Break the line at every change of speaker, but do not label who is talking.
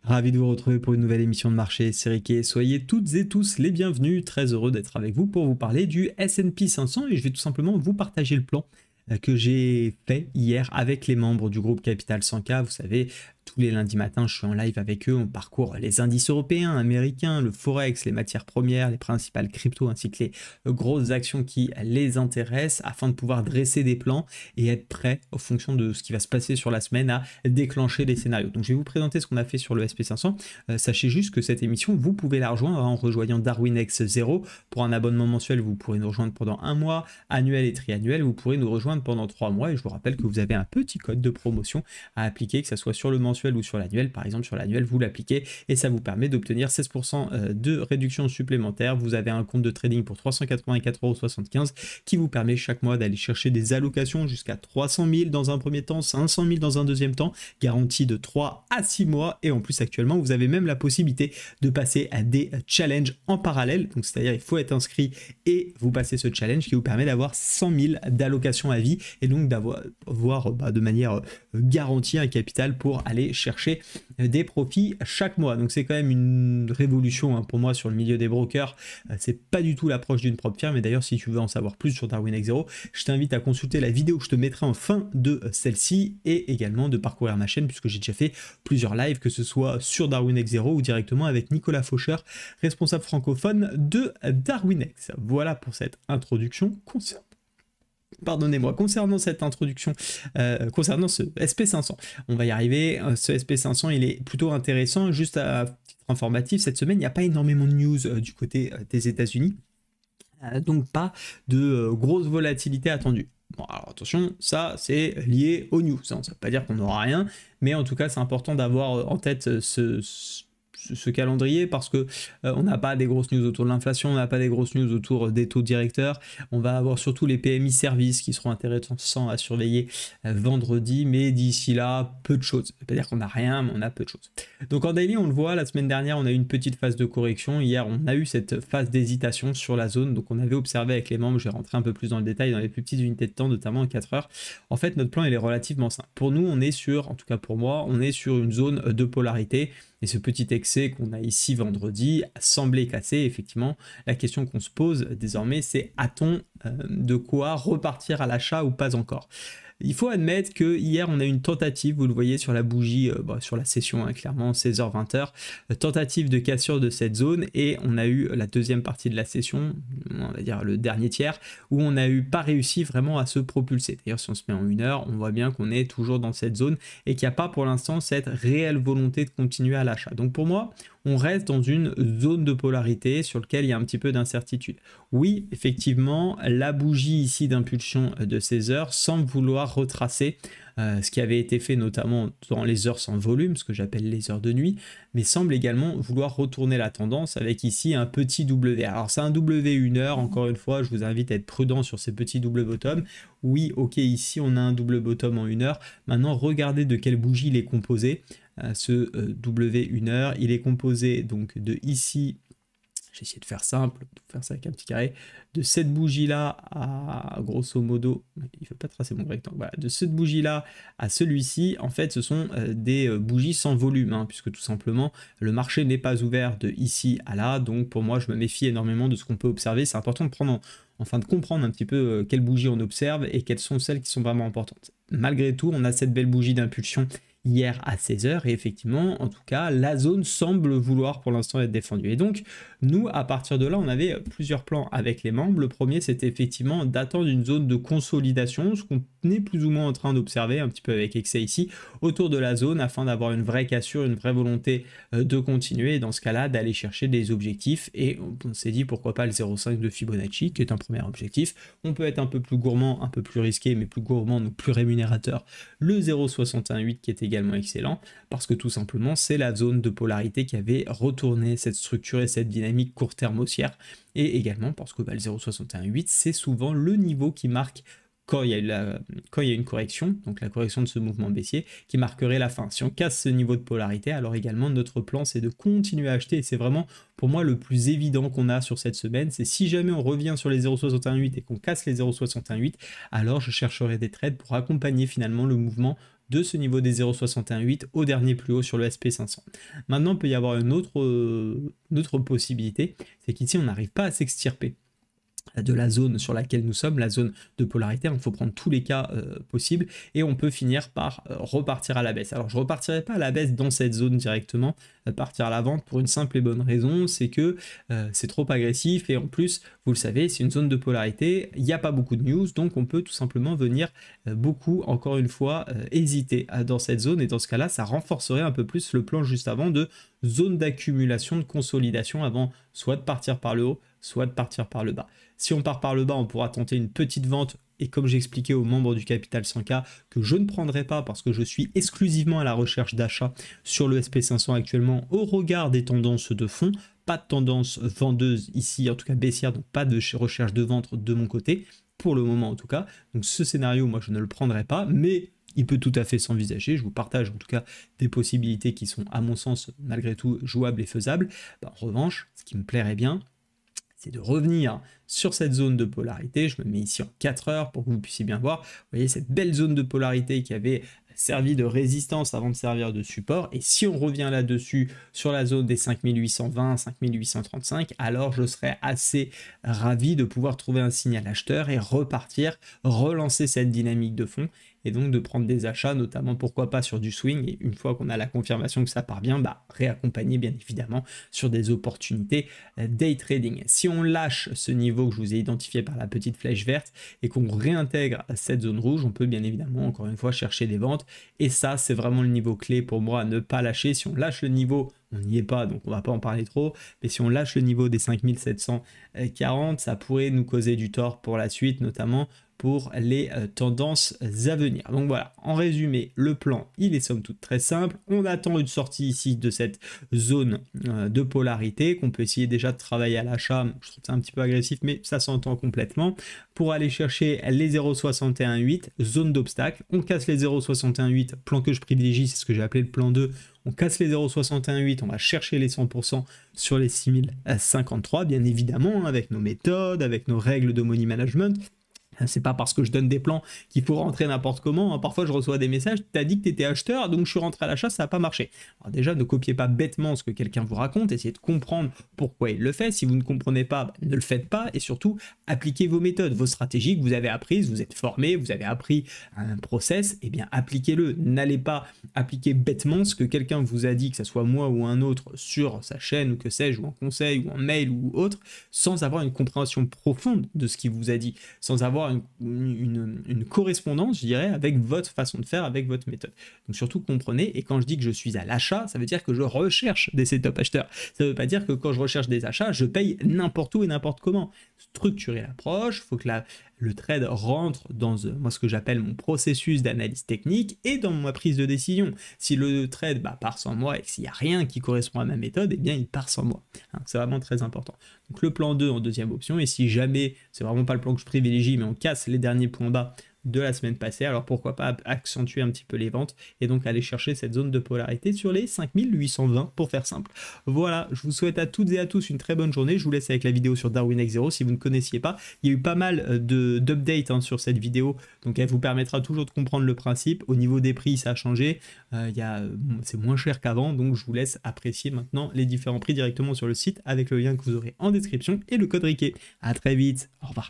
Ravi de vous retrouver pour une nouvelle émission de marché, c'est Ricky. Soyez toutes et tous les bienvenus, très heureux d'être avec vous pour vous parler du S&P 500 et je vais tout simplement vous partager le plan que j'ai fait hier avec les membres du groupe Capital 100K. Vous savez, tous les lundis matins, je suis en live avec eux, on parcourt les indices européens, américains, le forex, les matières premières, les principales cryptos ainsi que les grosses actions qui les intéressent afin de pouvoir dresser des plans et être prêt en fonction de ce qui va se passer sur la semaine à déclencher les scénarios. Donc je vais vous présenter ce qu'on a fait sur le SP500. Sachez juste que cette émission, vous pouvez la rejoindre en rejoignant DarwinX 0. Pour un abonnement mensuel, vous pourrez nous rejoindre pendant un mois, annuel et triannuel, vous pourrez nous rejoindre pendant 3 mois et je vous rappelle que vous avez un petit code de promotion à appliquer, que ce soit sur le mensuel ou sur l'annuel. Par exemple, sur l'annuel, vous l'appliquez et ça vous permet d'obtenir 16% de réduction supplémentaire. Vous avez un compte de trading pour 384,75 € qui vous permet chaque mois d'aller chercher des allocations jusqu'à 300 000 dans un premier temps, 500 000 dans un deuxième temps, garantie de 3 à 6 mois. Et en plus, actuellement, vous avez même la possibilité de passer à des challenges en parallèle. Donc, c'est-à-dire, il faut être inscrit et vous passez ce challenge qui vous permet d'avoir 100 000 d'allocations à vie et donc d'avoir de manière garantie un capital pour aller chercher des profits chaque mois. Donc c'est quand même une révolution pour moi sur le milieu des brokers. C'est pas du tout l'approche d'une propre firme. Et d'ailleurs, si tu veux en savoir plus sur DarwinX 0, je t'invite à consulter la vidéo que je te mettrai en fin de celle-ci et également de parcourir ma chaîne puisque j'ai déjà fait plusieurs lives, que ce soit sur DarwinX 0 ou directement avec Nicolas Faucher, responsable francophone de DarwinX. Voilà pour cette introduction concernant. Pardonnez-moi, concernant cette introduction, concernant ce SP500, on va y arriver. Ce SP500, il est plutôt intéressant. Juste à titre informatif, cette semaine, il n'y a pas énormément de news du côté des États-Unis, donc pas de grosse volatilité attendue. Bon, alors attention, ça c'est lié aux news. Ça ne veut pas dire qu'on n'aura rien, mais en tout cas, c'est important d'avoir en tête ce calendrier parce que on n'a pas des grosses news autour de l'inflation, on n'a pas des grosses news autour des taux directeurs. On va avoir surtout les PMI services qui seront intéressants à surveiller vendredi, mais d'ici là, peu de choses. Ça veut pas dire qu'on n'a rien, mais on a peu de choses. Donc en daily, on le voit, la semaine dernière, on a eu une petite phase de correction. Hier, on a eu cette phase d'hésitation sur la zone. Donc on avait observé avec les membres, je vais rentrer un peu plus dans le détail, dans les plus petites unités de temps, notamment en 4 heures. En fait, notre plan, il est relativement simple. Pour nous, on est sur, en tout cas pour moi, on est sur une zone de polarité. Et ce petit excès qu'on a ici vendredi semblait cassé. Effectivement, la question qu'on se pose désormais, c'est a-t-on de quoi repartir à l'achat ou pas encore? Il faut admettre que hier on a eu une tentative, vous le voyez sur la bougie, sur la session, clairement 16h-20h, tentative de cassure de cette zone et on a eu la deuxième partie de la session, on va dire le dernier tiers, où on n'a pas réussi vraiment à se propulser. D'ailleurs si on se met en 1 heure, on voit bien qu'on est toujours dans cette zone et qu'il n'y a pas pour l'instant cette réelle volonté de continuer à l'achat. Donc pour moi, on reste dans une zone de polarité sur laquelle il y a un petit peu d'incertitude. Oui, effectivement, la bougie ici d'impulsion de 16 heures semble vouloir retracer ce qui avait été fait notamment dans les heures sans volume, ce que j'appelle les heures de nuit, mais semble également vouloir retourner la tendance avec ici un petit W. Alors c'est un W 1 heure, encore une fois, je vous invite à être prudent sur ces petits double bottom. Oui, ok, ici on a un double bottom en 1 heure. Maintenant, regardez de quelle bougie il est composé. Ce W 1 heure, il est composé donc de ici, j'ai essayé de faire simple, de faire ça avec un petit carré, de cette bougie là à grosso modo, il ne faut pas tracer mon rectangle, voilà, de cette bougie là à celui-ci, en fait ce sont des bougies sans volume, puisque tout simplement le marché n'est pas ouvert de ici à là, donc pour moi je me méfie énormément de ce qu'on peut observer. C'est important de prendre enfin de comprendre un petit peu quelles bougies on observe et quelles sont celles qui sont vraiment importantes. Malgré tout, on a cette belle bougie d'impulsion hier à 16h et effectivement, en tout cas, la zone semble vouloir pour l'instant être défendue. Et donc, nous, à partir de là, on avait plusieurs plans avec les membres. Le premier, c'était effectivement d'attendre une zone de consolidation, ce qu'on est plus ou moins en train d'observer, un petit peu avec excès ici, autour de la zone, afin d'avoir une vraie cassure, une vraie volonté de continuer, et dans ce cas-là, d'aller chercher des objectifs. Et on s'est dit, pourquoi pas le 0,5 de Fibonacci, qui est un premier objectif. On peut être un peu plus gourmand, un peu plus risqué, mais plus gourmand, donc plus rémunérateur. Le 0,618 qui est également excellent, parce que tout simplement, c'est la zone de polarité qui avait retourné cette structure et cette dynamique court terme haussière, et également parce que le 0,618, c'est souvent le niveau qui marque quand il y a une correction, donc la correction de ce mouvement baissier, qui marquerait la fin. Si on casse ce niveau de polarité, alors également notre plan, c'est de continuer à acheter, et c'est vraiment pour moi le plus évident qu'on a sur cette semaine, c'est si jamais on revient sur les 0,68 et qu'on casse les 0,68, alors je chercherai des trades pour accompagner finalement le mouvement de ce niveau des 0,618 au dernier plus haut sur le SP500. Maintenant, il peut y avoir une autre possibilité, c'est qu'ici on n'arrive pas à s'extirper de la zone sur laquelle nous sommes, la zone de polarité. Il faut prendre tous les cas possibles et on peut finir par repartir à la baisse. Alors je ne repartirai pas à la baisse dans cette zone directement, partir à la vente pour une simple et bonne raison, c'est que c'est trop agressif et en plus, vous le savez, c'est une zone de polarité, il n'y a pas beaucoup de news, donc on peut tout simplement venir beaucoup, encore une fois, hésiter dans cette zone et dans ce cas-là, ça renforcerait un peu plus le plan juste avant de zone d'accumulation, de consolidation avant soit de partir par le haut, soit de partir par le bas. Si on part par le bas, on pourra tenter une petite vente et comme j'ai expliqué aux membres du Capital 100K que je ne prendrai pas parce que je suis exclusivement à la recherche d'achat sur le SP500 actuellement au regard des tendances de fond, pas de tendance vendeuse ici, en tout cas baissière, donc pas de recherche de vente de mon côté, pour le moment en tout cas. Donc ce scénario, moi je ne le prendrai pas, mais il peut tout à fait s'envisager. Je vous partage en tout cas des possibilités qui sont à mon sens malgré tout jouables et faisables. En revanche, ce qui me plairait bien, c'est de revenir sur cette zone de polarité. Je me mets ici en 4 heures pour que vous puissiez bien voir. Vous voyez cette belle zone de polarité qui avait servi de résistance avant de servir de support. Et si on revient là-dessus sur la zone des 5820, 5835, alors je serais assez ravi de pouvoir trouver un signal acheteur et repartir, relancer cette dynamique de fond et donc de prendre des achats, notamment pourquoi pas sur du swing, et une fois qu'on a la confirmation que ça part bien, réaccompagner bien évidemment sur des opportunités day trading. Si on lâche ce niveau que je vous ai identifié par la petite flèche verte et qu'on réintègre cette zone rouge, on peut bien évidemment encore une fois chercher des ventes, et ça c'est vraiment le niveau clé pour moi à ne pas lâcher. Si on lâche le niveau, on n'y est pas, donc on va pas en parler trop, mais si on lâche le niveau des 5740, ça pourrait nous causer du tort pour la suite, notamment pour les tendances à venir. Donc voilà, en résumé, le plan, il est somme toute très simple. On attend une sortie ici de cette zone de polarité qu'on peut essayer déjà de travailler à l'achat. Je trouve ça un petit peu agressif, mais ça s'entend complètement. Pour aller chercher les 0,618, zone d'obstacle. On casse les 0,618, plan que je privilégie, c'est ce que j'ai appelé le plan 2. On casse les 0,618, on va chercher les 100% sur les 6053, bien évidemment, avec nos méthodes, avec nos règles de money management. C'est pas parce que je donne des plans qu'il faut rentrer n'importe comment. Parfois, je reçois des messages, t'as dit que t'étais acheteur, donc je suis rentré à l'achat, ça n'a pas marché. Alors déjà, ne copiez pas bêtement ce que quelqu'un vous raconte, essayez de comprendre pourquoi il le fait. Si vous ne comprenez pas, ne le faites pas. Et surtout, appliquez vos méthodes, vos stratégies que vous avez apprises, vous êtes formé, vous avez appris un process, et bien appliquez-le. N'allez pas appliquer bêtement ce que quelqu'un vous a dit, que ce soit moi ou un autre, sur sa chaîne, ou que sais-je, ou en conseil, ou en mail, ou autre, sans avoir une compréhension profonde de ce qu'il vous a dit, sans avoir une correspondance, je dirais, avec votre façon de faire, avec votre méthode. Donc surtout comprenez, et quand je dis que je suis à l'achat, ça veut dire que je recherche des setup acheteurs. Ça ne veut pas dire que quand je recherche des achats, je paye n'importe où et n'importe comment. Structurer l'approche, il faut que le trade rentre dans moi ce que j'appelle mon processus d'analyse technique et dans ma prise de décision. Si le trade part sans moi et s'il n'y a rien qui correspond à ma méthode, eh bien il part sans moi. C'est vraiment très important. Donc le plan 2 en deuxième option, et si jamais, c'est vraiment pas le plan que je privilégie, mais on casse les derniers points bas de la semaine passée, alors pourquoi pas accentuer un petit peu les ventes et donc aller chercher cette zone de polarité sur les 5820 pour faire simple. Voilà, je vous souhaite à toutes et à tous une très bonne journée. Je vous laisse avec la vidéo sur Darwin X0 si vous ne connaissiez pas. Il y a eu pas mal d'updates sur cette vidéo, donc elle vous permettra toujours de comprendre le principe. Au niveau des prix, ça a changé, c'est moins cher qu'avant, donc je vous laisse apprécier maintenant les différents prix directement sur le site avec le lien que vous aurez en description et le code RICKEY. À très vite, au revoir.